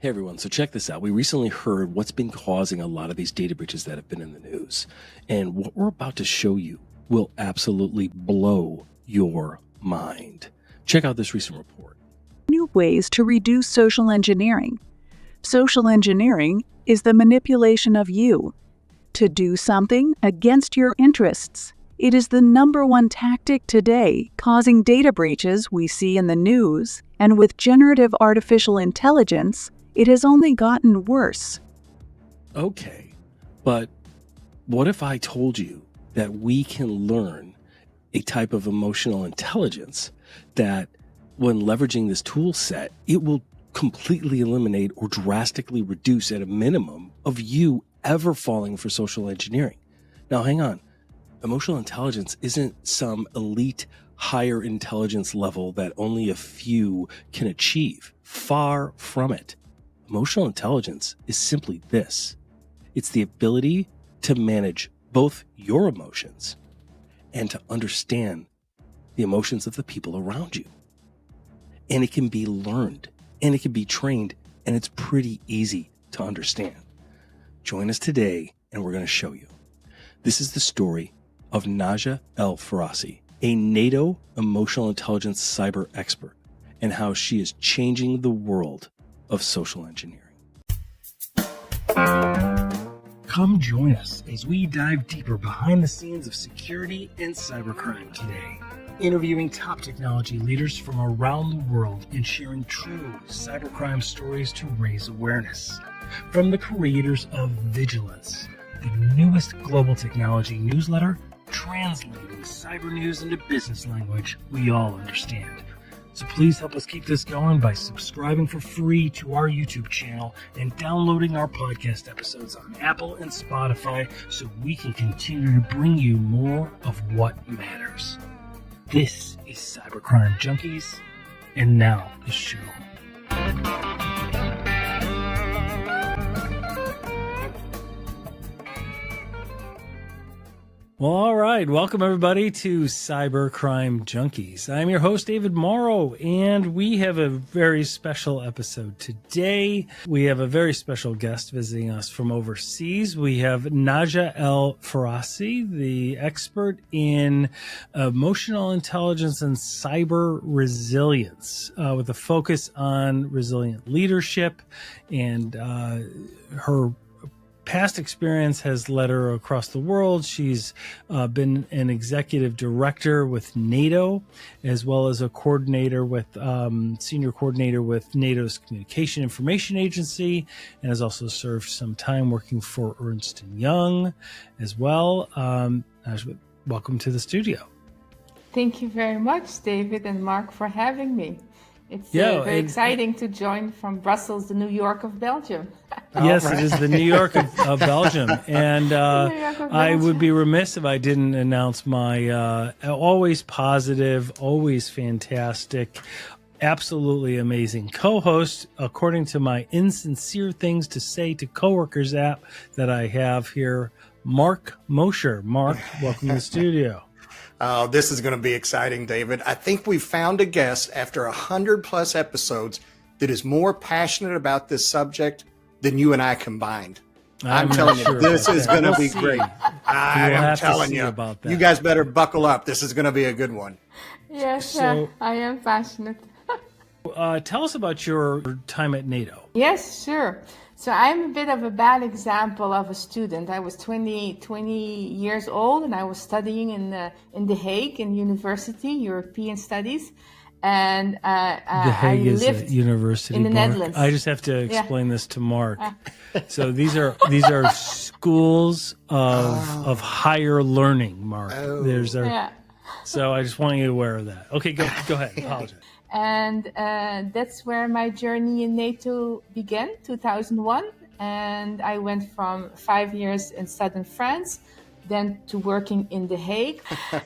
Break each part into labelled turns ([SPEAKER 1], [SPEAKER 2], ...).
[SPEAKER 1] Hey everyone, so check this out. We recently heard what's been causing a lot of these data breaches that have been in the news. And what we're about to show you will absolutely blow your mind. Check out this recent report.
[SPEAKER 2] New ways to reduce social engineering. Social engineering is the manipulation of you to do something against your interests. It is the #1 tactic today, causing data breaches we see in the news, and with generative artificial intelligence, it has only gotten worse.
[SPEAKER 1] Okay, but what if I told you that we can learn a type of emotional intelligence that when leveraging this tool set, it will completely eliminate or drastically reduce at a minimum of you ever falling for social engineering? Now, hang on. Emotional intelligence isn't some elite higher intelligence level that only a few can achieve. Far from it. Emotional intelligence is simply this. It's the ability to manage both your emotions and to understand the emotions of the people around you. And it can be learned and it can be trained, and it's pretty easy to understand. Join us today and we're going to show you. This is the story of Nadja El Fertasi, a NATO emotional intelligence cyber expert, and how she is changing the world of social engineering. Come join us as we dive deeper behind the scenes of security and cybercrime today, interviewing top technology leaders from around the world and sharing true cybercrime stories to raise awareness. From the creators of Vigilance, the newest global technology newsletter, translating cyber news into business language we all understand. So please help us keep this going by subscribing for free to our YouTube channel and downloading our podcast episodes on Apple and Spotify so we can continue to bring you more of what matters. This is Cybercrime Junkies, and now the show. Well, all right. Welcome, everybody, to Cybercrime Junkies. I'm your host, David Morrow, and we have a very special episode today. We have a very special guest visiting us from overseas. We have Nadja El Fertasi, the expert in emotional intelligence and cyber resilience, with a focus on resilient leadership, and her past experience has led her across the world. She's been an executive director with NATO, as well as a coordinator with senior coordinator with NATO's Communication Information Agency, and has also served some time working for Ernst & Young as well. Welcome to the studio.
[SPEAKER 3] Thank you very much, David and Mark, for having me. It's very exciting to join from Brussels, the New York of Belgium.
[SPEAKER 1] Yes, right. It is the New York of Belgium. And I would be remiss if I didn't announce my always positive, always fantastic, absolutely amazing co-host, according to my insincere things to say to coworkers app that I have here, Mark Mosher. Mark, welcome to the studio.
[SPEAKER 4] This is going to be exciting, David. I think we found a guest after 100+ episodes that is more passionate about this subject than you and I combined. I'm telling you, this is going to be great. I'm telling you, you guys better buckle up. This is going to be a good one.
[SPEAKER 3] Yes, I am passionate.
[SPEAKER 1] Tell us about your time at NATO.
[SPEAKER 3] Yes, sure. So I'm a bit of a bad example of a student. I was 20 years old, and I was studying in the Hague University, European Studies. And
[SPEAKER 1] the Hague is a university
[SPEAKER 3] in the
[SPEAKER 1] Mark.
[SPEAKER 3] Netherlands.
[SPEAKER 1] I just have to explain this to Mark. So these are schools of higher learning, Mark. So I just want you to be aware of that. Okay, go ahead. Apologize.
[SPEAKER 3] And that's where my journey in NATO began, 2001. And I went from 5 years in southern France, then to working in The Hague.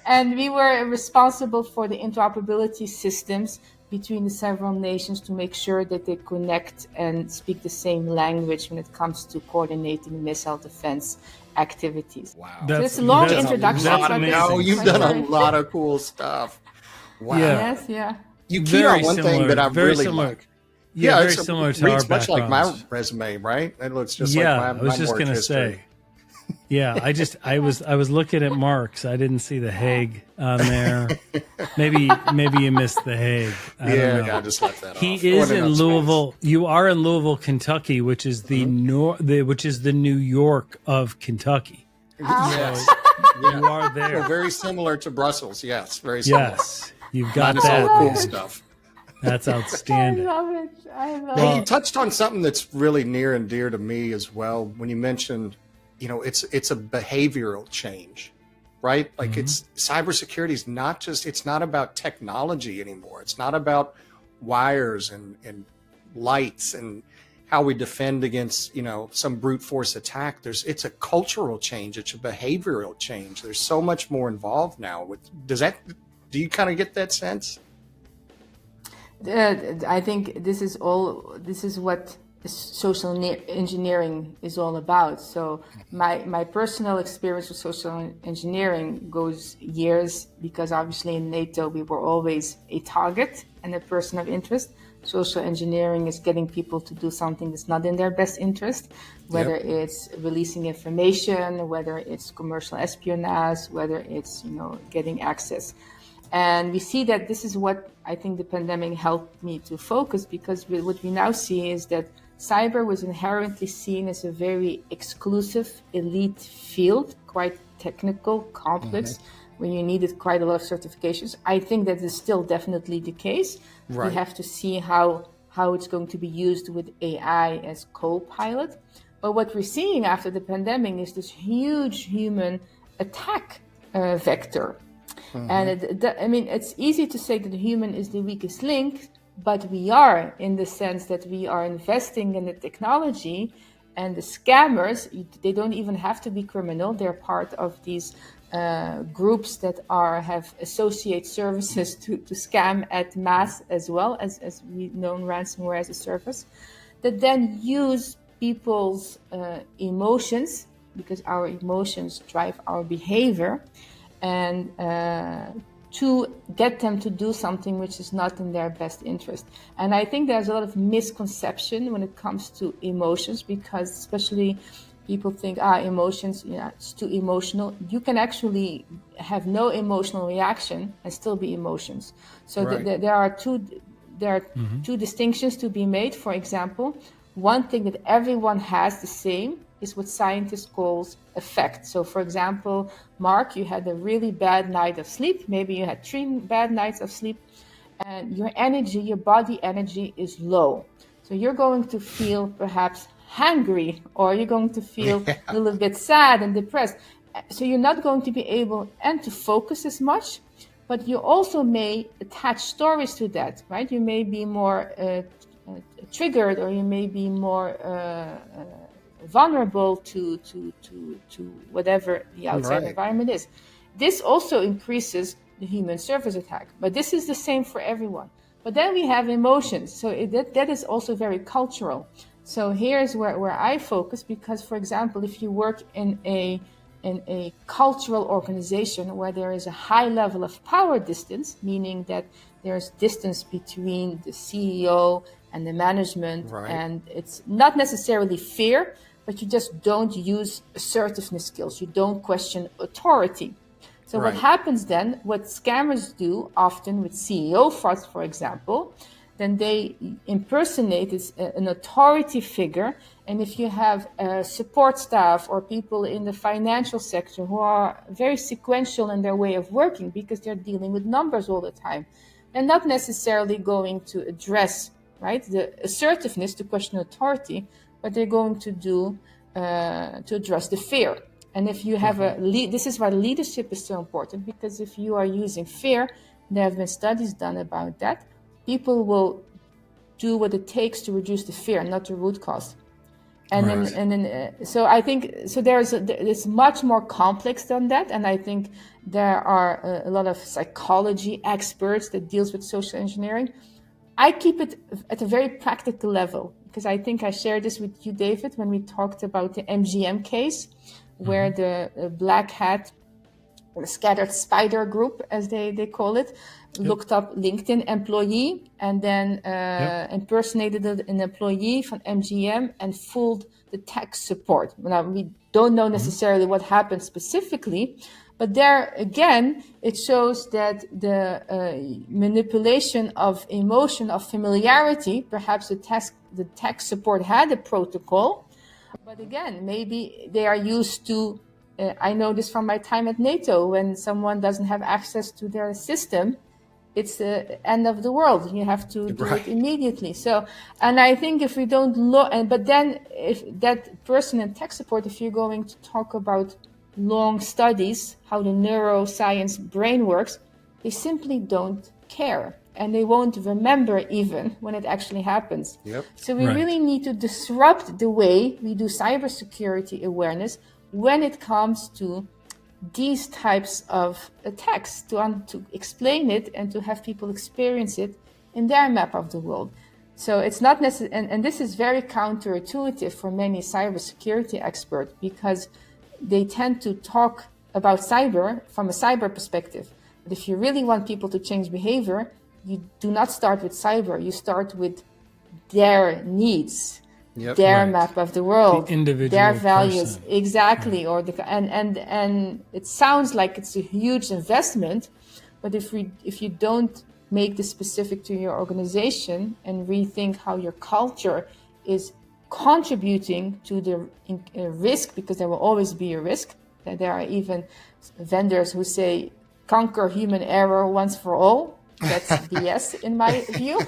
[SPEAKER 3] And we were responsible for the interoperability systems between the several nations to make sure that they connect and speak the same language when it comes to coordinating missile defense activities.
[SPEAKER 4] Wow.
[SPEAKER 3] So it's a long introduction.
[SPEAKER 4] You've done a lot of cool stuff. Wow.
[SPEAKER 3] Yes, yeah.
[SPEAKER 4] You keyed on one thing that I really like.
[SPEAKER 1] Yeah, very similar to our
[SPEAKER 4] reads much like my
[SPEAKER 1] backgrounds.
[SPEAKER 4] resume, right? It looks just
[SPEAKER 1] Yeah,
[SPEAKER 4] like
[SPEAKER 1] I was just going to say. Yeah, I was looking at Mark's. I didn't see the Hague on there. Maybe you missed the Hague. I don't know.
[SPEAKER 4] I just left that off.
[SPEAKER 1] He is in Louisville. You are in Louisville, Kentucky, which is the which is the New York of Kentucky.
[SPEAKER 4] Yes,
[SPEAKER 1] you are there.
[SPEAKER 4] So very similar to Brussels. Yes, very similar.
[SPEAKER 1] Yes, you've got
[SPEAKER 4] Minus all
[SPEAKER 1] that.
[SPEAKER 4] the cool stuff.
[SPEAKER 1] That's outstanding.
[SPEAKER 3] I love it.
[SPEAKER 4] Well, you touched on something that's really near and dear to me as well when you mentioned, it's a behavioral change, right? Like it's cybersecurity is not just, it's not about technology anymore. It's not about wires and lights and how we defend against, some brute force attack. It's a cultural change. It's a behavioral change. There's so much more involved now. Do you kind of get that sense?
[SPEAKER 3] I think this is what social engineering is all about. So my personal experience with social engineering goes years, because obviously in NATO we were always a target and a person of interest. Social engineering is getting people to do something that's not in their best interest, whether it's releasing information, whether it's commercial espionage, whether it's getting access. And we see that this is what I think the pandemic helped me to focus, because what we now see is that cyber was inherently seen as a very exclusive, elite field, quite technical, complex, when you needed quite a lot of certifications. I think that is still definitely the case. Right. We have to see how it's going to be used with AI as co-pilot. But what we're seeing after the pandemic is this huge human attack vector. And it's easy to say that the human is the weakest link, but we are, in the sense that we are investing in the technology, and the scammers, they don't even have to be criminal. They're part of these groups that have associate services to scam at mass, as well as we know ransomware as a service, that then use people's emotions, because our emotions drive our behavior, and to get them to do something which is not in their best interest. And I think there's a lot of misconception when it comes to emotions, because especially people think, emotions, it's too emotional. You can actually have no emotional reaction and still be emotions. So right. There are two distinctions to be made. For example, one thing that everyone has the same is what scientists call affect. So for example, Mark, you had a really bad night of sleep. Maybe you had 3 bad nights of sleep, and your body energy is low. So you're going to feel perhaps hangry, or you're going to feel a little bit sad and depressed. So you're not going to be able to focus as much, but you also may attach stories to that, right? You may be more triggered, or you may be more vulnerable to whatever the outside environment is. This also increases the human surface attack, but this is the same for everyone. But then we have emotions, so that is also very cultural. So here's where I focus, because, for example, if you work in a cultural organization where there is a high level of power distance, meaning that there's distance between the CEO and the management, and it's not necessarily fear, but you just don't use assertiveness skills. You don't question authority. So what happens then, what scammers do often with CEO frauds, for example, then they impersonate an authority figure. And if you have support staff or people in the financial sector who are very sequential in their way of working, because they're dealing with numbers all the time, they're not necessarily going to address the assertiveness to question authority, but they're going to do to address the fear. And if you have this is why leadership is so important, because if you are using fear, there have been studies done about that. People will do what it takes to reduce the fear, not the root cause. So I think it's much more complex than that. And I think there are a lot of psychology experts that deals with social engineering. I keep it at a very practical level, because I think I shared this with you, David, when we talked about the MGM case, where the black hat or a scattered spider group, as they call it, looked up LinkedIn employee and then impersonated an employee from MGM and fooled the tech support. Now, we don't know necessarily what happened specifically, but there again, it shows that the manipulation of emotion, of familiarity, perhaps the tech support had a protocol, but again, maybe they are used to, I know this from my time at NATO, when someone doesn't have access to their system, it's the end of the world. You have to do it immediately. So, and I think if we don't look, but then if that person in tech support, if you're going to talk about long studies, how the neuroscience brain works, they simply don't care. And they won't remember even when it actually happens. So we really need to disrupt the way we do cybersecurity awareness when it comes to these types of attacks, to explain it and to have people experience it in their map of the world. So it's not necessary, and this is very counterintuitive for many cybersecurity experts, because they tend to talk about cyber from a cyber perspective. But if you really want people to change behavior, you do not start with cyber, you start with their needs, their map of the world, their values, exactly. Or and it sounds like it's a huge investment, but if you don't make this specific to your organization and rethink how your culture is contributing to the risk, because there will always be a risk. There are even vendors who say conquer human error once for all. That's BS in my view.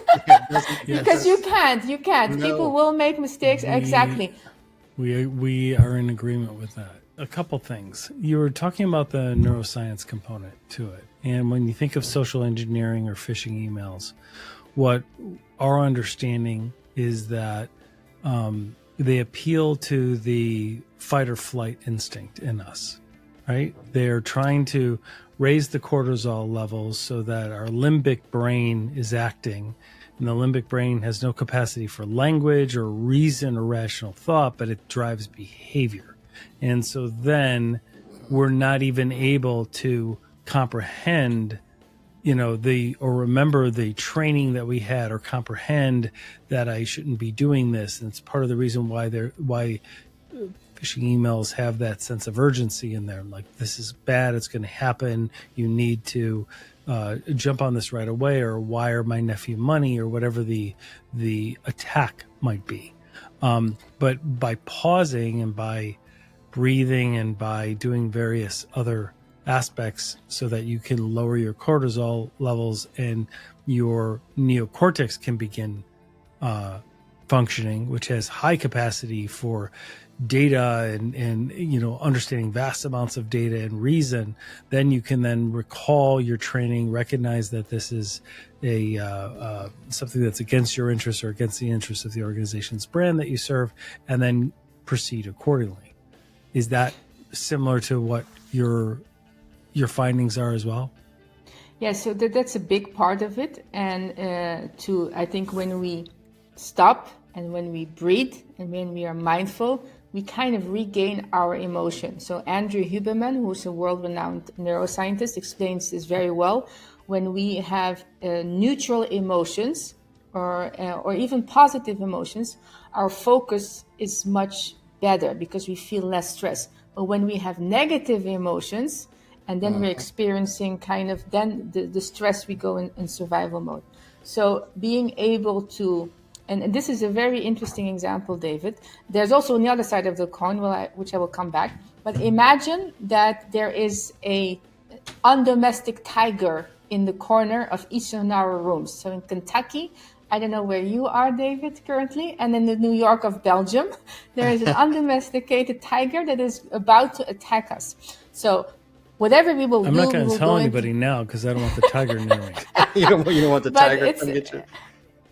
[SPEAKER 3] Because you can't. No. People will make mistakes. Exactly.
[SPEAKER 5] We are in agreement with that. A couple things. You were talking about the neuroscience component to it. And when you think of social engineering or phishing emails, what our understanding is that they appeal to the fight or flight instinct in us, right? They're trying to raise the cortisol levels so that our limbic brain is acting, and the limbic brain has no capacity for language or reason or rational thought, but it drives behavior. And so then we're not even able to comprehend, or remember the training that we had, or comprehend that I shouldn't be doing this. And it's part of the reason why phishing emails have that sense of urgency in there. Like, this is bad, it's going to happen, you need to jump on this right away, or wire my nephew money, or whatever the attack might be. But by pausing and by breathing and by doing various other aspects so that you can lower your cortisol levels and your neocortex can begin functioning, which has high capacity for data and understanding vast amounts of data and reason, then you can then recall your training, recognize that this is a something that's against your interests or against the interests of the organization's brand that you serve, and then proceed accordingly. Is that similar to what your findings are as well?
[SPEAKER 3] Yeah, so that's a big part of it. And I think when we stop and when we breathe and when we are mindful, we kind of regain our emotion. So Andrew Huberman, who's a world-renowned neuroscientist, explains this very well. When we have neutral emotions or even positive emotions, our focus is much better because we feel less stress. But when we have negative emotions, and then we're experiencing then the stress, we go in survival mode. So being able to, and this is a very interesting example, David. There's also on the other side of the coin, which I will come back. But imagine that there is a undomestic tiger in the corner of each of our rooms. So in Kentucky, I don't know where you are, David, currently, and in the New York of Belgium, there is an undomesticated tiger that is about to attack us. So whatever we will do,
[SPEAKER 5] I'm not going to tell anybody now because I don't want the tiger near me.
[SPEAKER 4] You don't want the tiger to come get you.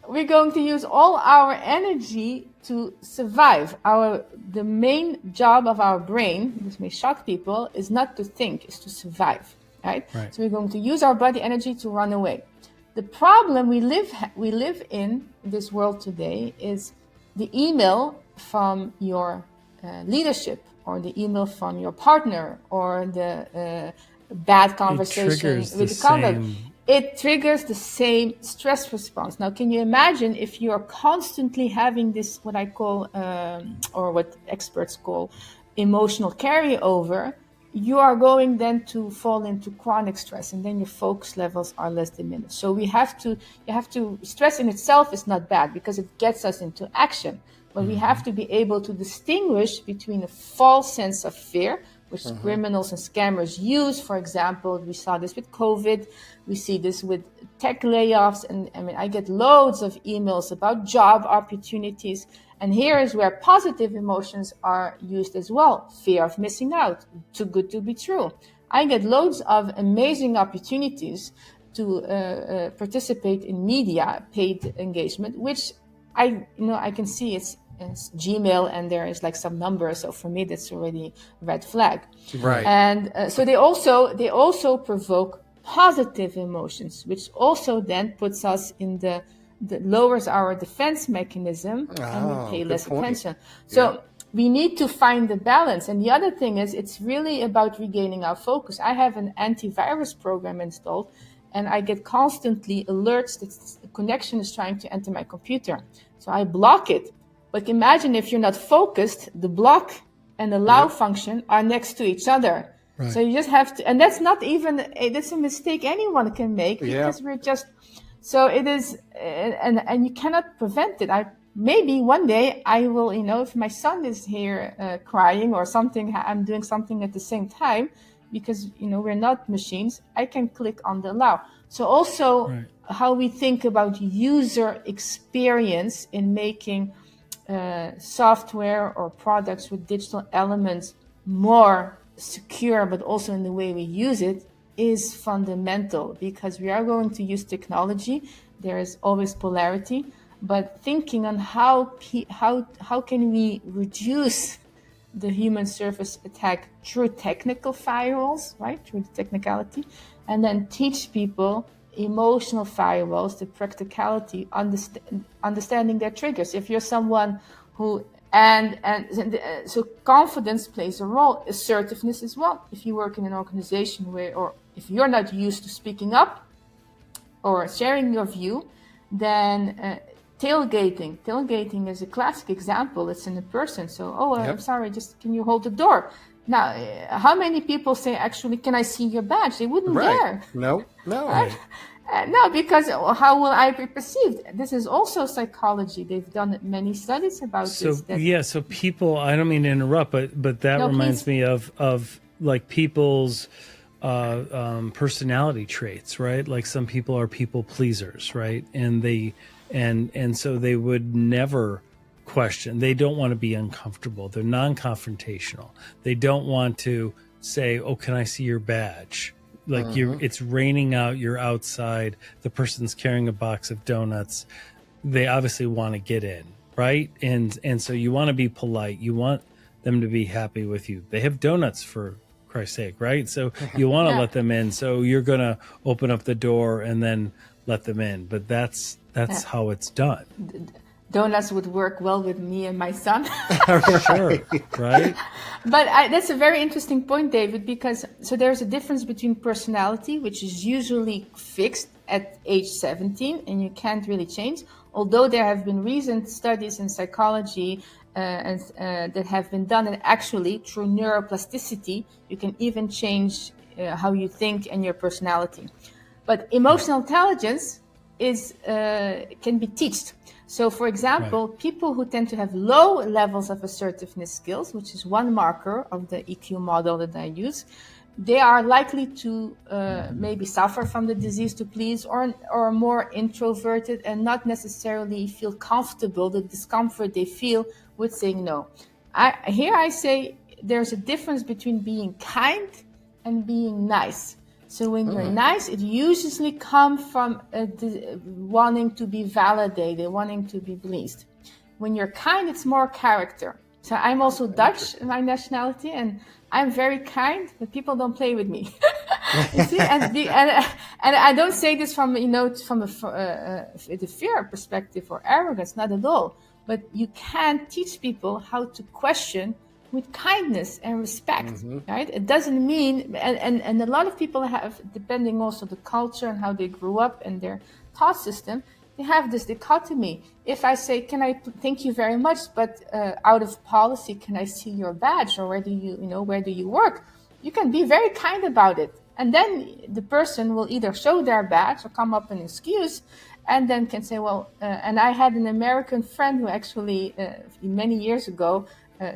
[SPEAKER 3] We're going to use all our energy to survive. The main job of our brain, this may shock people, is not to think, is to survive, right? So we're going to use our body energy to run away. The problem we live in this world today is the email from your leadership, or the email from your partner, or the bad conversation with the conduct. It triggers the same stress response. Now, can you imagine if you are constantly having this, what I call, or what experts call, emotional carryover, you are going then to fall into chronic stress, and then your focus levels are less diminished. So you have to, stress in itself is not bad because it gets us into action, but we have to be able to distinguish between a false sense of fear, which criminals and scammers use. For example, we saw this with COVID, we see this with tech layoffs, and I mean, I get loads of emails about job opportunities. And here is where positive emotions are used as well. Fear of missing out, too good to be true. I get loads of amazing opportunities to participate in media, paid engagement, which I can see it's Gmail and there is like some number. So for me, that's already a red flag.
[SPEAKER 4] Right.
[SPEAKER 3] And so they also provoke positive emotions, which also then puts us in that lowers our defense mechanism and we pay less attention. So we need to find the balance. And the other thing is, it's really about regaining our focus. I have an antivirus program installed, and I get constantly alerts that the connection is trying to enter my computer. So I block it. But imagine if you're not focused, the block and allow function are next to each other. Right. So you just have to, and that's not even, that's a mistake anyone can make because we're just, so it is, and you cannot prevent it. Maybe one day I will, if my son is here crying or something, I'm doing something at the same time, because, we're not machines, I can click on the allow. So also how we think about user experience in making software or products with digital elements more secure, but also in the way we use it, is fundamental, because we are going to use technology. There is always polarity, but thinking on how can we reduce the human surface attack through technical firewalls, right? Through the technicality, and then teach people emotional firewalls, the practicality, understanding their triggers. If you're someone who, so confidence plays a role, assertiveness as well. If you work in an organization where, or if you're not used to speaking up or sharing your view, then tailgating is a classic example. It's in a person. So, I'm sorry, just can you hold the door? Now, how many people say, actually, can I see your badge? They wouldn't dare.
[SPEAKER 4] No.
[SPEAKER 3] Right? No, because how will I be perceived? This is also psychology. They've done many studies about this.
[SPEAKER 5] So people, I don't mean to interrupt, but that reminds me of like people's personality traits, right? Like some people are people pleasers, right? And so they would never question. They don't want to be uncomfortable. They're non-confrontational. They don't want to say, "Oh, can I see your badge?" Like it's raining out, you're outside, the person's carrying a box of donuts. They obviously want to get in, right? And so you want to be polite. You want them to be happy with you. They have donuts, for Christ's sake, right? So you want to let them in. So you're going to open up the door and then let them in. But that's how it's done.
[SPEAKER 3] Donuts would work well with me and my son.
[SPEAKER 5] Sure, right?
[SPEAKER 3] But that's a very interesting point, David, because so there's a difference between personality, which is usually fixed at age 17 and you can't really change. Although there have been recent studies in psychology that have been done, and actually through neuroplasticity, you can even change how you think and your personality. But emotional intelligence can be taught. So, for example, people who tend to have low levels of assertiveness skills, which is one marker of the EQ model that I use, they are likely to maybe suffer from the disease to please, or more introverted and not necessarily feel comfortable, the discomfort they feel with saying no. I say there's a difference between being kind and being nice. So when you're nice, it usually comes from wanting to be validated, wanting to be pleased. When you're kind, it's more character. So I'm also Dutch in my nationality, and I'm very kind, but people don't play with me. You see, and I don't say this from the fear perspective or arrogance, not at all. But you can teach people how to question with kindness and respect, right? It doesn't mean, and a lot of people have, depending also the culture and how they grew up and their thought system, they have this dichotomy. If I say, can I thank you very much, but out of policy, can I see your badge, or where do you work? You can be very kind about it. And then the person will either show their badge or come up an excuse, and then can say, well, and I had an American friend who actually many years ago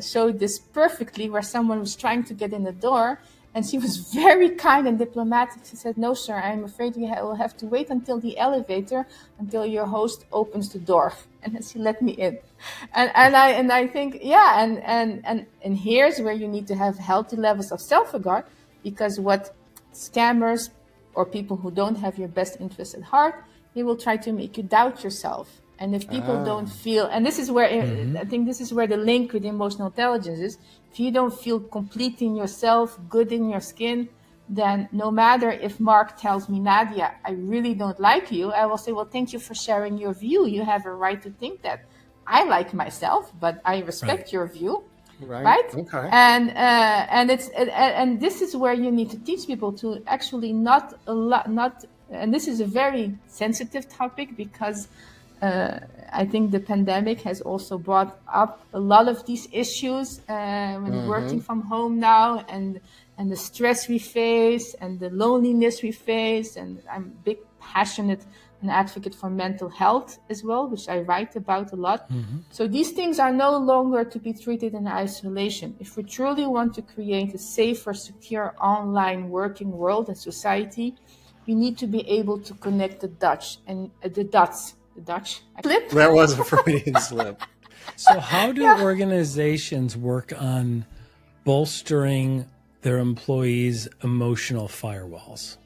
[SPEAKER 3] showed this perfectly, where someone was trying to get in the door, and she was very kind and diplomatic. She said, no, sir, I'm afraid you will have to wait until the elevator, until your host opens the door. And then she let me in. And I think, yeah, and here's where you need to have healthy levels of self-regard, because what scammers or people who don't have your best interest at heart, they will try to make you doubt yourself. And if people don't feel, and this is where I think this is where the link with emotional intelligence is. If you don't feel complete in yourself, good in your skin, then no matter if Mark tells me, Nadja, I really don't like you, I will say, well, thank you for sharing your view. You have a right to think that. I like myself, but I respect your view. Right. Okay. And this is where you need to teach people to actually not. And this is a very sensitive topic, because I think the pandemic has also brought up a lot of these issues when working from home now, and the stress we face and the loneliness we face. And I'm a big passionate an advocate for mental health as well, which I write about a lot. So these things are no longer to be treated in isolation. If we truly want to create a safer, secure online working world and society, we need to be able to connect the dots. Slip?
[SPEAKER 4] That was a Freudian slip.
[SPEAKER 5] So how do organizations work on bolstering their employees' emotional firewalls?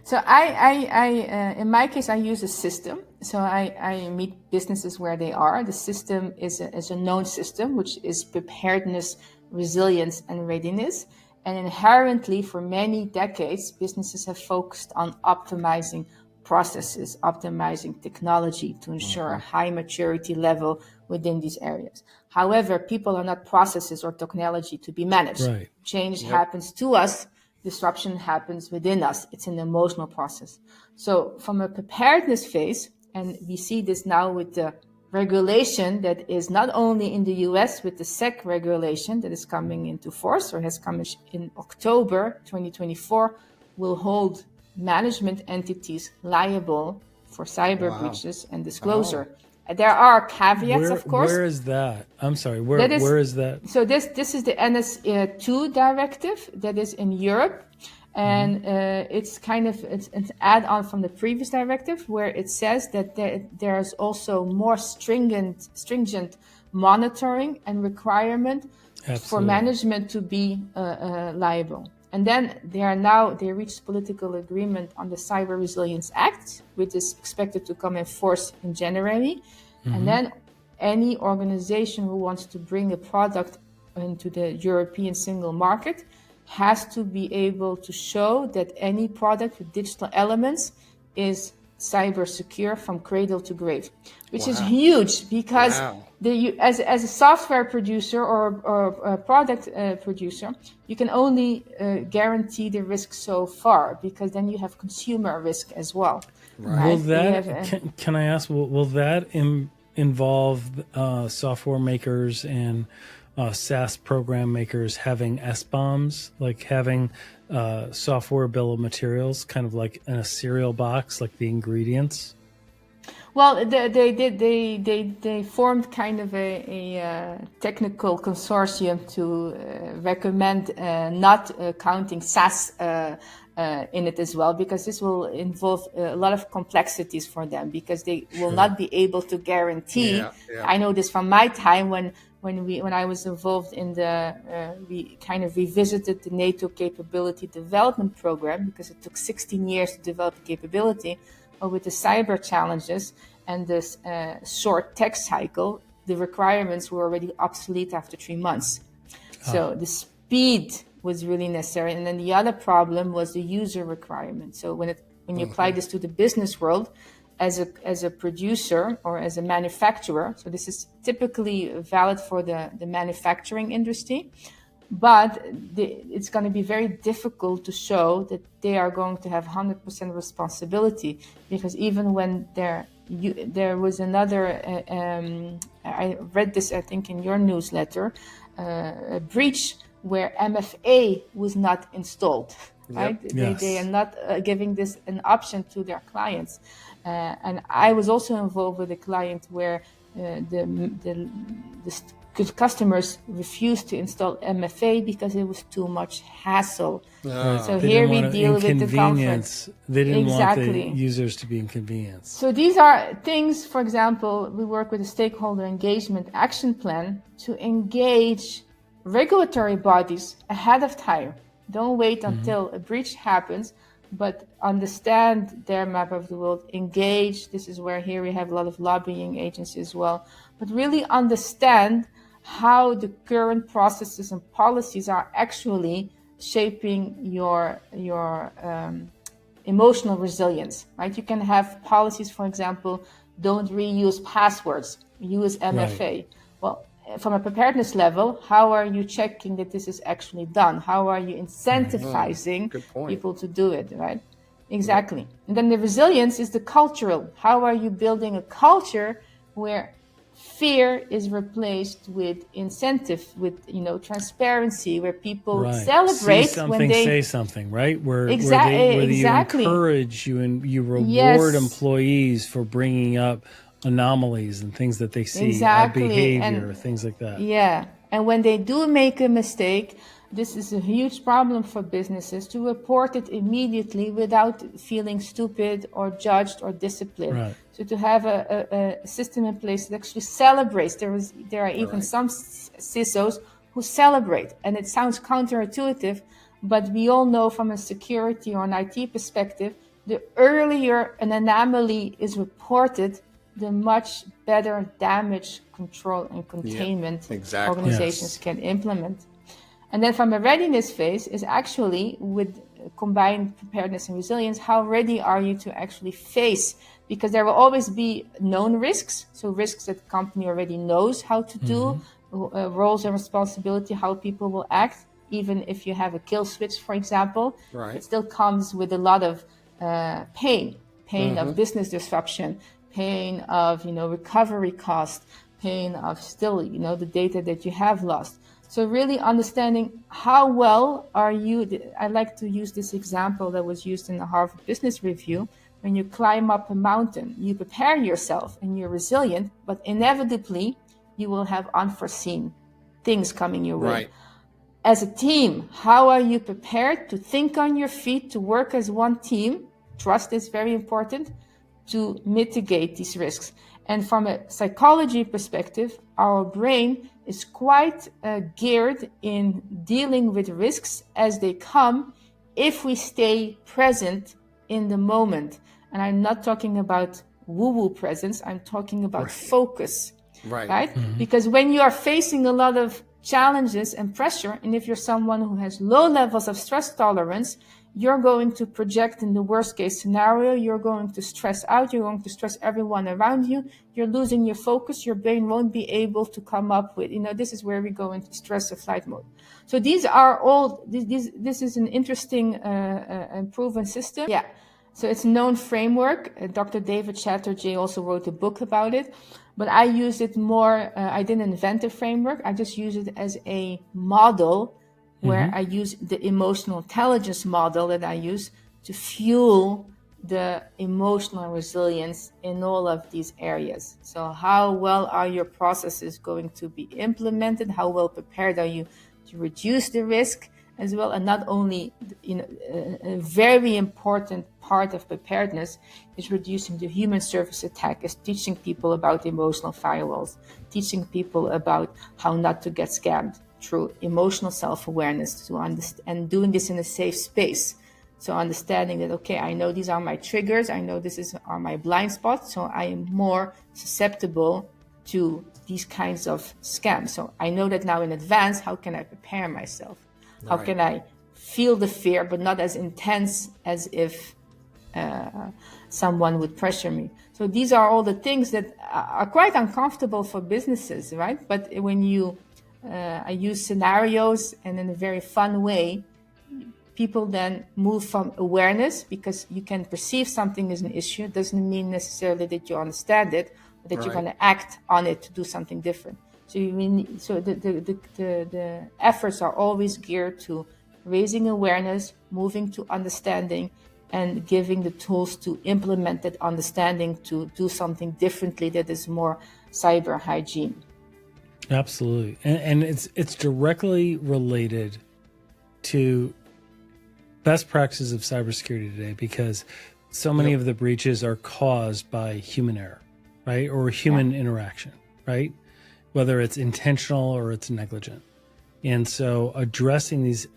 [SPEAKER 3] So I in my case, I use a system. So I meet businesses where they are. The system is a known system, which is preparedness, resilience, and readiness. And inherently, for many decades, businesses have focused on optimizing processes, optimizing technology to ensure a high maturity level within these areas. However, people are not processes or technology to be managed.
[SPEAKER 5] Right.
[SPEAKER 3] Change happens to us. Disruption happens within us. It's an emotional process. So from a preparedness phase, and we see this now with the regulation that is not only in the US with the SEC regulation that is coming into force, or has come in October 2024, will hold management entities liable for cyber breaches and disclosure. There are caveats, of course.
[SPEAKER 5] Where is that? I'm sorry. Where is that?
[SPEAKER 3] So this is the NS2 directive that is in Europe, and it's an add-on from the previous directive, where it says that there's also more stringent monitoring and requirement for management to be liable. And then they reached political agreement on the Cyber Resilience Act, which is expected to come in force in January. And then any organization who wants to bring a product into the European single market has to be able to show that any product with digital elements is cyber secure from cradle to grave, which is huge, because as a software producer or a product producer, you can only guarantee the risk so far, because then you have consumer risk as well.
[SPEAKER 5] Right. Will that? Can I ask? Will that involve software makers and SaaS program makers having SBOMs, like having software bill of materials, kind of like in a cereal box, like the ingredients?
[SPEAKER 3] Well, they formed kind of a technical consortium to recommend not counting SaaS in it as well, because this will involve a lot of complexities for them, because they will not be able to guarantee. I know this from my time when I was involved in we kind of revisited the NATO capability development program, because it took 16 years to develop the capability. But with the cyber challenges and this short tech cycle, the requirements were already obsolete after 3 months. So the speed was really necessary. And then the other problem was the user requirement. So when you apply this to the business world, as a producer or as a manufacturer. So this is typically valid for the manufacturing industry, but it's going to be very difficult to show that they are going to have 100% responsibility, because even when there was another, I read this, I think, in your newsletter, a breach where MFA was not installed. Right?
[SPEAKER 5] Yes.
[SPEAKER 3] They are not giving this an option to their clients. And I was also involved with a client where the customers refused to install MFA because it was too much hassle. So
[SPEAKER 5] They
[SPEAKER 3] here
[SPEAKER 5] didn't
[SPEAKER 3] we
[SPEAKER 5] want
[SPEAKER 3] deal with the
[SPEAKER 5] inconvenience.
[SPEAKER 3] conflict.
[SPEAKER 5] They didn't
[SPEAKER 3] Exactly.
[SPEAKER 5] want the users to be inconvenienced.
[SPEAKER 3] So these are things, for example, we work with a stakeholder engagement action plan to engage regulatory bodies ahead of time. Don't wait until a breach happens, but understand their map of the world, engage. This is where here we have a lot of lobbying agencies as well, but really understand how the current processes and policies are actually shaping your emotional resilience, right? You can have policies, for example, don't reuse passwords, use MFA.
[SPEAKER 5] Right.
[SPEAKER 3] Well, from a preparedness level, how are you checking that this is actually done? How are you incentivizing people to do it, right? Exactly. And then the resilience is the cultural. How are you building a culture where fear is replaced with incentive, with transparency, where people celebrate
[SPEAKER 5] See
[SPEAKER 3] when they
[SPEAKER 5] say something, right? Where
[SPEAKER 3] exactly.
[SPEAKER 5] you encourage you reward employees for bringing up anomalies and things that they see, behavior, things like that.
[SPEAKER 3] Yeah, and when they do make a mistake, this is a huge problem for businesses to report it immediately without feeling stupid or judged or disciplined.
[SPEAKER 5] Right.
[SPEAKER 3] So to have a system in place that actually celebrates. There are even some CISOs who celebrate, and it sounds counterintuitive, but we all know from a security or an IT perspective, the earlier an anomaly is reported, the much better damage control and containment organizations can implement. And then from a readiness phase is actually with combined preparedness and resilience, how ready are you to actually face? Because there will always be known risks, so risks that the company already knows how to do, roles and responsibility, how people will act. Even if you have a kill switch, for example, it still comes with a lot of pain of business disruption, pain of recovery cost, pain of still the data that you have lost. So really understanding how well are you. I like to use this example that was used in the Harvard Business Review. When you climb up a mountain, you prepare yourself and you're resilient, but inevitably you will have unforeseen things coming your way.
[SPEAKER 4] Right.
[SPEAKER 3] As a team, how are you prepared to think on your feet, to work as one team? Trust is very important to mitigate these risks. And from a psychology perspective, our brain is quite geared in dealing with risks as they come if we stay present in the moment. And I'm not talking about woo-woo presence, I'm talking about focus, right? Because when you are facing a lot of challenges and pressure, and if you're someone who has low levels of stress tolerance, you're going to project in the worst case scenario, you're going to stress out, you're going to stress everyone around you, you're losing your focus, your brain won't be able to come up with, this is where we go into stress or flight mode. So these are all, this is an interesting and proven system. Yeah, so it's a known framework. Dr. David Chatterjee also wrote a book about it, but I use it more, I didn't invent a framework, I just use it as a model where I use the emotional intelligence model that I use to fuel the emotional resilience in all of these areas. So how well are your processes going to be implemented? How well prepared are you to reduce the risk as well? And not only, a very important part of preparedness is reducing the human service attack, is teaching people about emotional firewalls, teaching people about how not to get scammed through emotional self-awareness, to understand, and doing this in a safe space. So understanding that, okay, I know these are my triggers, I know are my blind spots, so I am more susceptible to these kinds of scams. So I know that now in advance, how can I prepare myself? How can I feel the fear, but not as intense as if someone would pressure me. So these are all the things that are quite uncomfortable for businesses, right? But when I use scenarios and in a very fun way, people then move from awareness, because you can perceive something as an issue. It doesn't mean necessarily that you understand it, but that you're going to act on it to do something different. So the efforts are always geared to raising awareness, moving to understanding, and giving the tools to implement that understanding to do something differently that is more cyber hygiene.
[SPEAKER 5] Absolutely. And it's directly related to best practices of cybersecurity today, because so many of the breaches are caused by human error, right? Or human interaction, right? Whether it's intentional or it's negligent. And so addressing these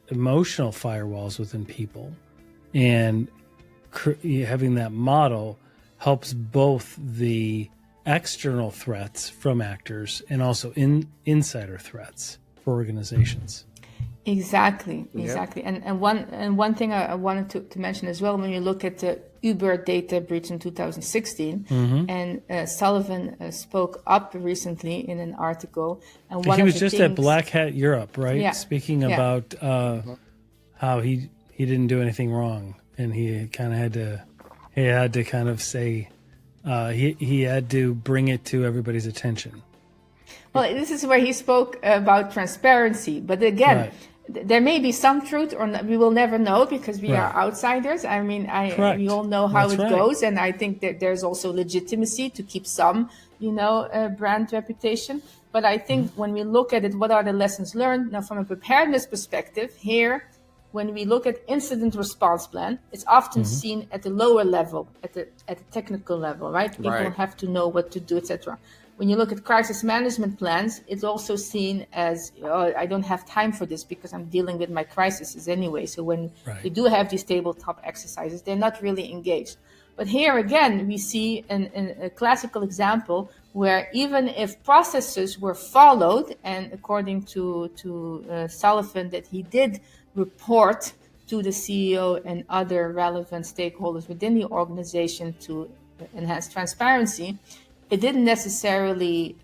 [SPEAKER 5] emotional firewalls within people and having that model helps both the external threats from actors and also insider threats for organizations.
[SPEAKER 3] Exactly. And one thing I wanted to mention as well, when you look at the Uber data breach in 2016, and Sullivan spoke up recently in an article, and
[SPEAKER 5] he was just at Black Hat Europe, right? Speaking about how he didn't do anything wrong, and he kind of had to kind of say he had to bring it to everybody's attention.
[SPEAKER 3] Well, this is where he spoke about transparency, but again, there may be some truth, or we will never know, because we are outsiders. I mean, we all know how it goes, and I think that there's also legitimacy to keep some, brand reputation. But I think when we look at it, what are the lessons learned? Now, from a preparedness perspective, here, when we look at incident response plan, it's often seen at the lower level, at the technical level, right? People have to know what to do, etc. When you look at crisis management plans, it's also seen as, I don't have time for this because I'm dealing with my crises anyway. So when we do have these tabletop exercises, they're not really engaged. But here again, we see a classical example where even if processes were followed, and according to Sullivan, that he did report to the CEO and other relevant stakeholders within the organization to enhance transparency, it didn't necessarily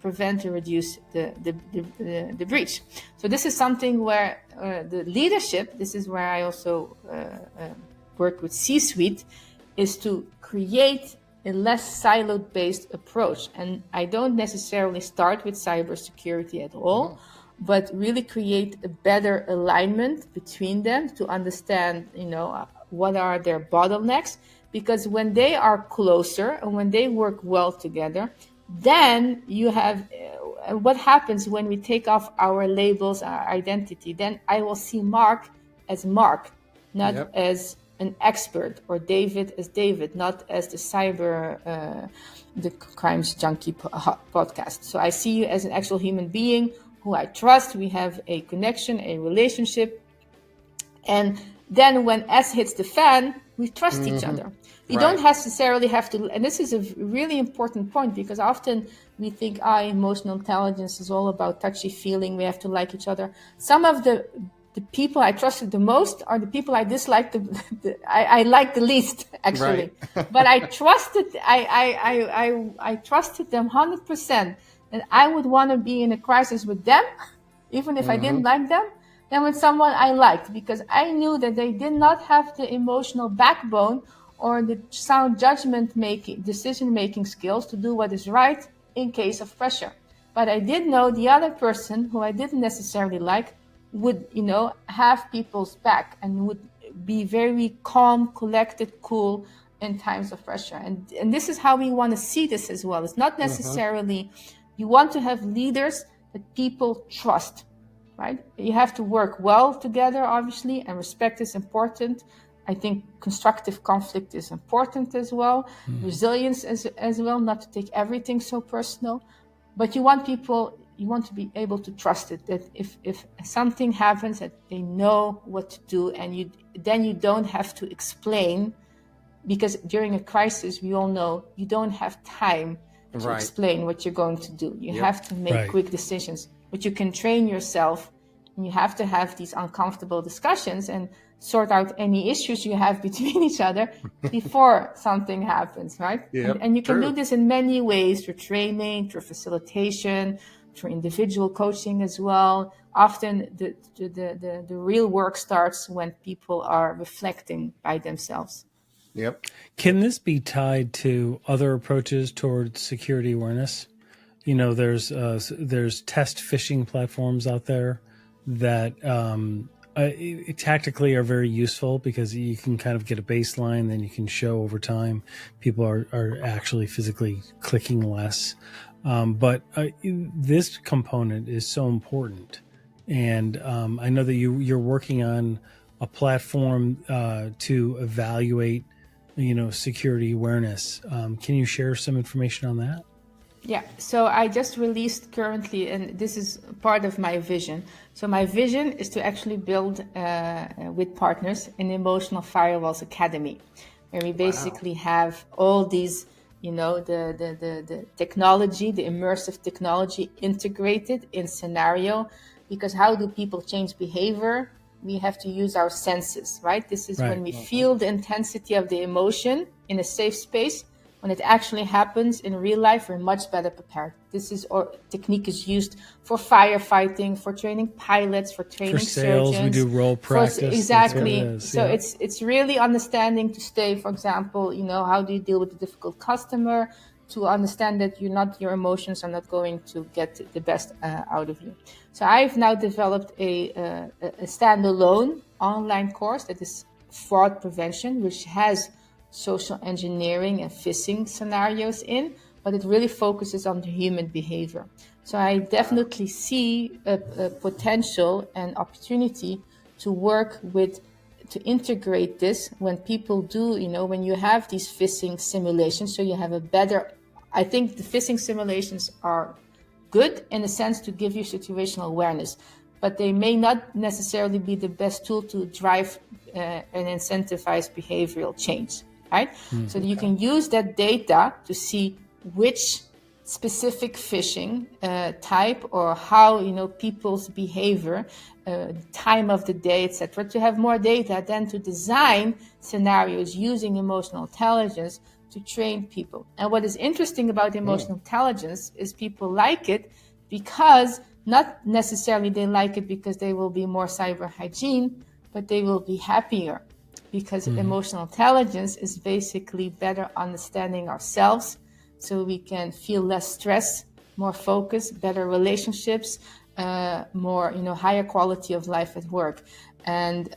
[SPEAKER 3] prevent or reduce the breach. So this is something where the leadership, this is where I also work with C-suite, is to create a less siloed based approach. And I don't necessarily start with cybersecurity at all, but really create a better alignment between them to understand, what are their bottlenecks. Because when they are closer and when they work well together, then you have what happens when we take off our labels, our identity. Then I will see Mark as Mark, not as an expert, or David as David, not as the the crimes junkie podcast. So I see you as an actual human being who I trust. We have a connection, a relationship. And then when S hits the fan, we trust each other. We don't necessarily have to, and this is a really important point, because often we think, emotional intelligence is all about touchy feeling. We have to like each other. Some of the people I trusted the most are the people I disliked. I like the least, actually. But I trusted. I trusted them 100%, and I would want to be in a crisis with them, even if I didn't like them, than with someone I liked, because I knew that they did not have the emotional backbone or the sound decision-making skills to do what is right in case of pressure. But I did know the other person, who I didn't necessarily like, would, have people's back and would be very calm, collected, cool in times of pressure. And this is how we want to see this as well. It's not necessarily, you want to have leaders that people trust, right? You have to work well together, obviously, and respect is important. I think constructive conflict is important as well. Resilience as well, not to take everything so personal. But you want to be able to trust it, that if something happens, that they know what to do, and then you don't have to explain, because during a crisis, we all know you don't have time to explain what you're going to do. You have to make quick decisions, but you can train yourself And you have to have these uncomfortable discussions and sort out any issues you have between each other before something happens, right?
[SPEAKER 4] Yep,
[SPEAKER 3] And you can
[SPEAKER 4] true.
[SPEAKER 3] do this in many ways, through training, through facilitation, through individual coaching as well. Often the real work starts when people are reflecting by themselves.
[SPEAKER 4] Yep.
[SPEAKER 5] Can this be tied to other approaches towards security awareness? You know, there's test phishing platforms out there that tactically are very useful because you can kind of get a baseline, then you can show over time people are actually physically clicking less. But this component is so important. And I know that you're working on a platform to evaluate, security awareness. Can you share some information on that?
[SPEAKER 3] Yeah, so I just released currently, and this is part of my vision. So my vision is to actually build with partners an emotional firewalls academy, where we basically have all these, the technology, the immersive technology integrated in scenario. Because how do people change behavior? We have to use our senses, right? This is when we feel the intensity of the emotion in a safe space. When it actually happens in real life, we're much better prepared. Technique is used for firefighting, for training pilots, for training
[SPEAKER 5] for sales.
[SPEAKER 3] surgeons.
[SPEAKER 5] We do role practice.
[SPEAKER 3] Exactly. So it's really understanding to stay, for example, how do you deal with a difficult customer, to understand that your emotions are not going to get the best out of you. So I've now developed a standalone online course that is fraud prevention, which has social engineering and phishing scenarios in, but it really focuses on the human behavior. So I definitely see a potential and opportunity to work to integrate this when people do, when you have these phishing simulations, so you have I think the phishing simulations are good in a sense to give you situational awareness, but they may not necessarily be the best tool to drive and incentivize behavioral change. Right? So you can use that data to see which specific phishing type or how people's behavior, time of the day, etc. To have more data than to design scenarios using emotional intelligence to train people. And what is interesting about emotional intelligence is people like it because not necessarily they like it because they will be more cyber hygiene, but they will be happier. Because emotional intelligence is basically better understanding ourselves so we can feel less stress, more focus, better relationships, more, higher quality of life at work. And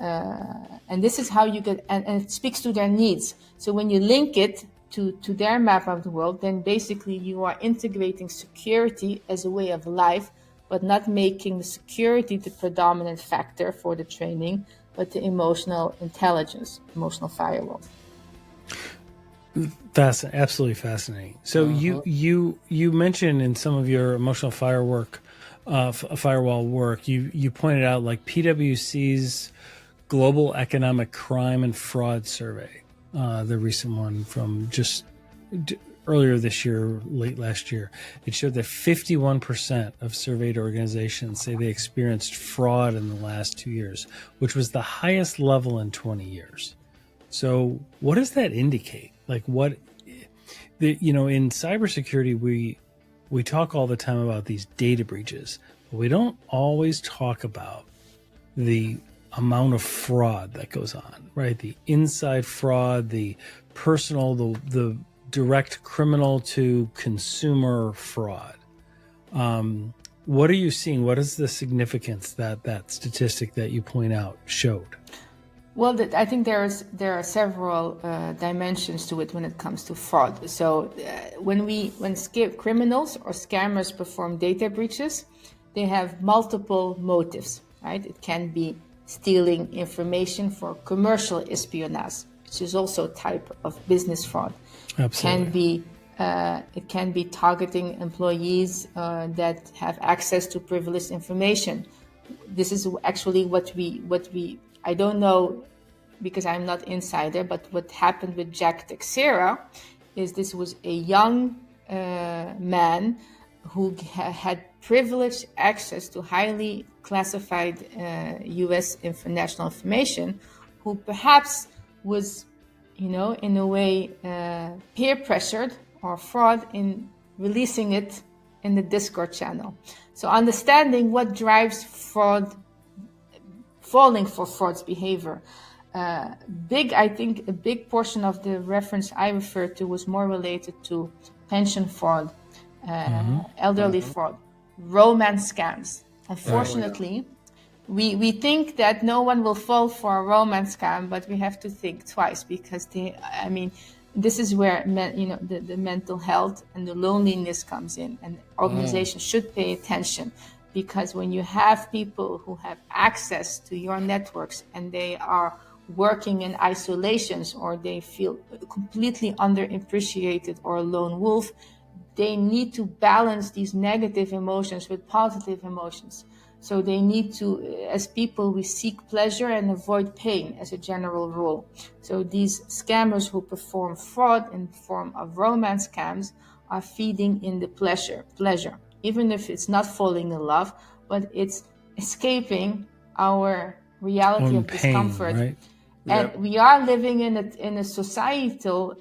[SPEAKER 3] this is how you get, and it speaks to their needs. So when you link it to their map of the world, then basically you are integrating security as a way of life, but not making the security the predominant factor for the training, but the emotional intelligence, emotional firewall.
[SPEAKER 5] That's absolutely fascinating. So you mentioned in some of your emotional firewall work, you pointed out like PwC's Global Economic Crime and Fraud Survey, the recent one from just earlier this year, late last year. It showed that 51% of surveyed organizations say they experienced fraud in the last 2 years, which was the highest level in 20 years. So what does that indicate? Like in cybersecurity, we talk all the time about these data breaches, but we don't always talk about the amount of fraud that goes on, right? The inside fraud, the personal, the direct criminal to consumer fraud. What are you seeing? What is the significance that statistic that you point out showed?
[SPEAKER 3] Well, I think there are several dimensions to it when it comes to fraud. So when criminals or scammers perform data breaches, they have multiple motives, right? It can be stealing information for commercial espionage, which is also a type of business fraud.
[SPEAKER 5] Absolutely.
[SPEAKER 3] It can be targeting employees that have access to privileged information. This is actually what we I don't know because I'm not insider, but what happened with Jack Teixeira is this was a young man who had privileged access to highly classified U.S. national information, who perhaps was, in a way, peer pressured or fraud in releasing it in the Discord channel. So understanding what drives fraud, falling for fraud's behavior. I think a big portion of the reference I referred to was more related to pension fraud, elderly fraud, romance scams. Unfortunately, we think that no one will fall for a romance scam, but we have to think twice, because this is where the mental health and the loneliness comes in, and organizations should pay attention, because when you have people who have access to your networks and they are working in isolations, or they feel completely underappreciated or a lone wolf, they need to balance these negative emotions with positive emotions. So they need to, as people, we seek pleasure and avoid pain as a general rule. So these scammers who perform fraud in the form of romance scams are feeding in the pleasure, even if it's not falling in love, but it's escaping our reality of
[SPEAKER 5] pain,
[SPEAKER 3] discomfort.
[SPEAKER 5] Right?
[SPEAKER 3] And we are living in a societal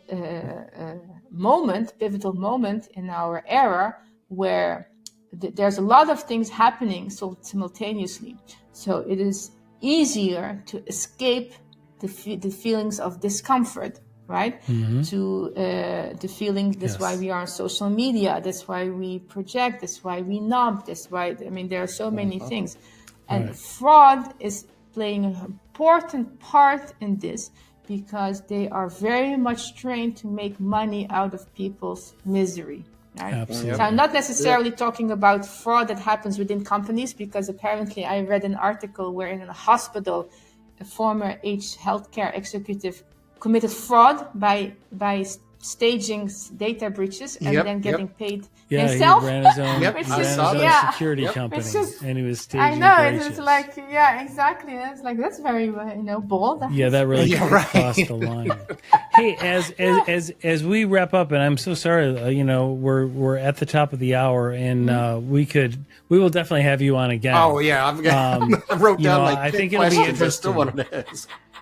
[SPEAKER 3] pivotal moment in our era, where there's a lot of things happening simultaneously. So it is easier to escape the feelings of discomfort, right? To the feelings. That's why we are on social media. That's why we project. That's why we numb. That's why, there are so many things. And fraud is playing an important part in this, because they are very much trained to make money out of people's misery. Right?
[SPEAKER 5] Absolutely.
[SPEAKER 3] So I'm not necessarily talking about fraud that happens within companies, because apparently I read an article where in a hospital, a former healthcare executive committed fraud by staging data breaches and then getting paid himself.
[SPEAKER 5] He ran his own, security
[SPEAKER 3] Yep.
[SPEAKER 5] company, and he was
[SPEAKER 3] I
[SPEAKER 5] staging
[SPEAKER 3] know,
[SPEAKER 5] breaches.
[SPEAKER 3] it's like, exactly. It's like, that's very, bold.
[SPEAKER 5] Yeah, that really crossed the line. Hey, as we wrap up, and I'm so sorry, we're at the top of the hour, and we will definitely have you on again.
[SPEAKER 4] Oh yeah, I wrote down
[SPEAKER 5] I think it'll be interesting.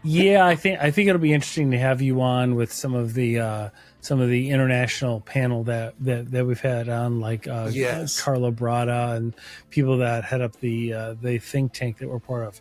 [SPEAKER 5] Yeah, I think it'll be interesting to have you on with some of the international panel that we've had on, like Carla Brada and people that head up the think tank that we're part of.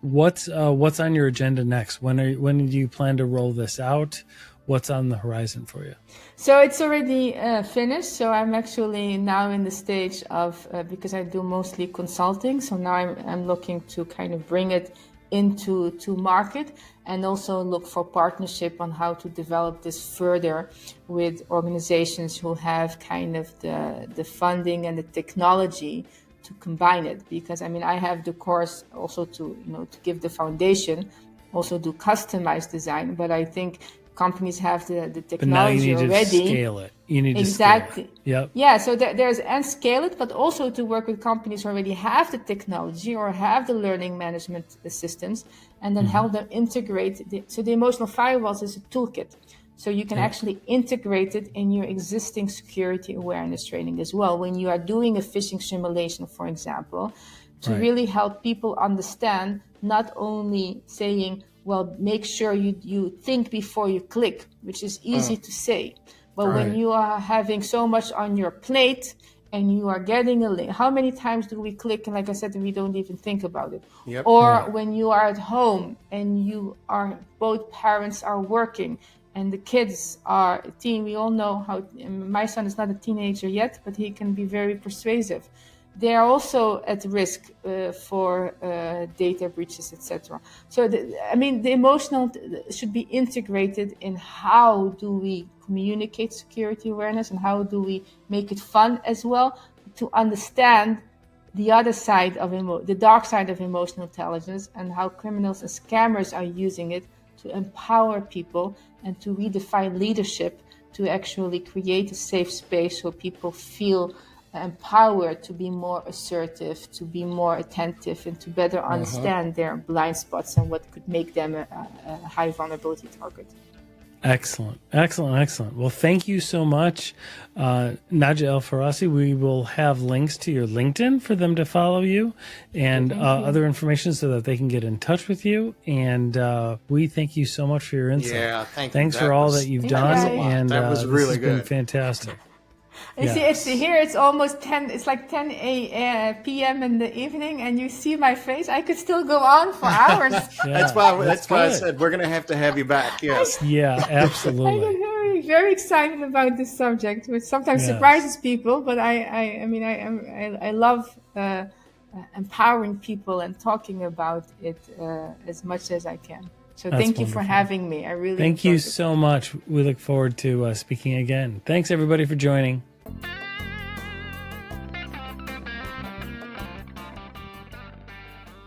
[SPEAKER 5] What's on your agenda next? When do you plan to roll this out? What's on the horizon for you?
[SPEAKER 3] So it's already finished. So I'm actually now in the stage of, because I do mostly consulting. So now I'm looking to kind of bring it into market, and also look for partnership on how to develop this further with organizations who have kind of the funding and the technology to combine it. Because I have the course also to give the foundation, also do customized design, but I think companies have the technology already. But now you need
[SPEAKER 5] to scale it. You need
[SPEAKER 3] exactly.
[SPEAKER 5] to scale it. Yep.
[SPEAKER 3] Yeah, so there's and scale it, but also to work with companies who already have the technology or have the learning management systems, and then help them integrate. So the emotional firewalls is a toolkit. So you can actually integrate it in your existing security awareness training as well. When you are doing a phishing simulation, for example, to really help people understand, not only saying, well, make sure you think before you click, which is easy to say. But when you are having so much on your plate and you are getting a link, how many times do we click? And like I said, we don't even think about it.
[SPEAKER 4] Yep.
[SPEAKER 3] Or when you are at home and both parents are working and the kids are a teen, we all know how, my son is not a teenager yet, but he can be very persuasive. They are also at risk for data breaches, etc. So, the emotional should be integrated in how do we communicate security awareness, and how do we make it fun as well, to understand the other side of the dark side of emotional intelligence, and how criminals and scammers are using it to empower people and to redefine leadership, to actually create a safe space so people feel empowered to be more assertive, to be more attentive, and to better understand their blind spots and what could make them a high vulnerability target.
[SPEAKER 5] Excellent. Well, thank you so much, Nadja El Fertasi. We will have links to your LinkedIn for them to follow you and other information so that they can get in touch with you. And we thank you so much for your insight.
[SPEAKER 4] Yeah,
[SPEAKER 5] Thanks for all that you've done. And
[SPEAKER 4] that was really
[SPEAKER 5] this has been
[SPEAKER 4] good.
[SPEAKER 5] Fantastic.
[SPEAKER 3] You see, it's here. It's almost 10. It's like 10 p.m. in the evening, and you see my face. I could still go on for hours.
[SPEAKER 4] That's why I said we're going to have you back. Yes.
[SPEAKER 5] Yeah,
[SPEAKER 3] I
[SPEAKER 5] absolutely.
[SPEAKER 3] get very, very excited about this subject, which sometimes surprises people. But I love empowering people and talking about it as much as I can. So thank you for having me. I really
[SPEAKER 5] thank you
[SPEAKER 3] enjoyed it.
[SPEAKER 5] so much. We look forward to speaking again. Thanks everybody for joining.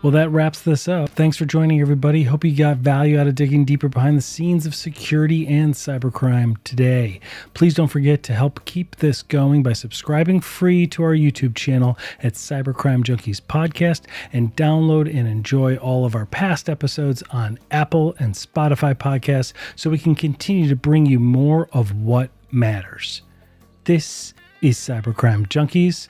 [SPEAKER 5] Well, that wraps this up. Thanks for joining, everybody. Hope you got value out of digging deeper behind the scenes of security and cybercrime today. Please don't forget to help keep this going by subscribing free to our YouTube channel at Cybercrime Junkies Podcast, and download and enjoy all of our past episodes on Apple and Spotify podcasts so we can continue to bring you more of what matters. This is Cybercrime Junkies.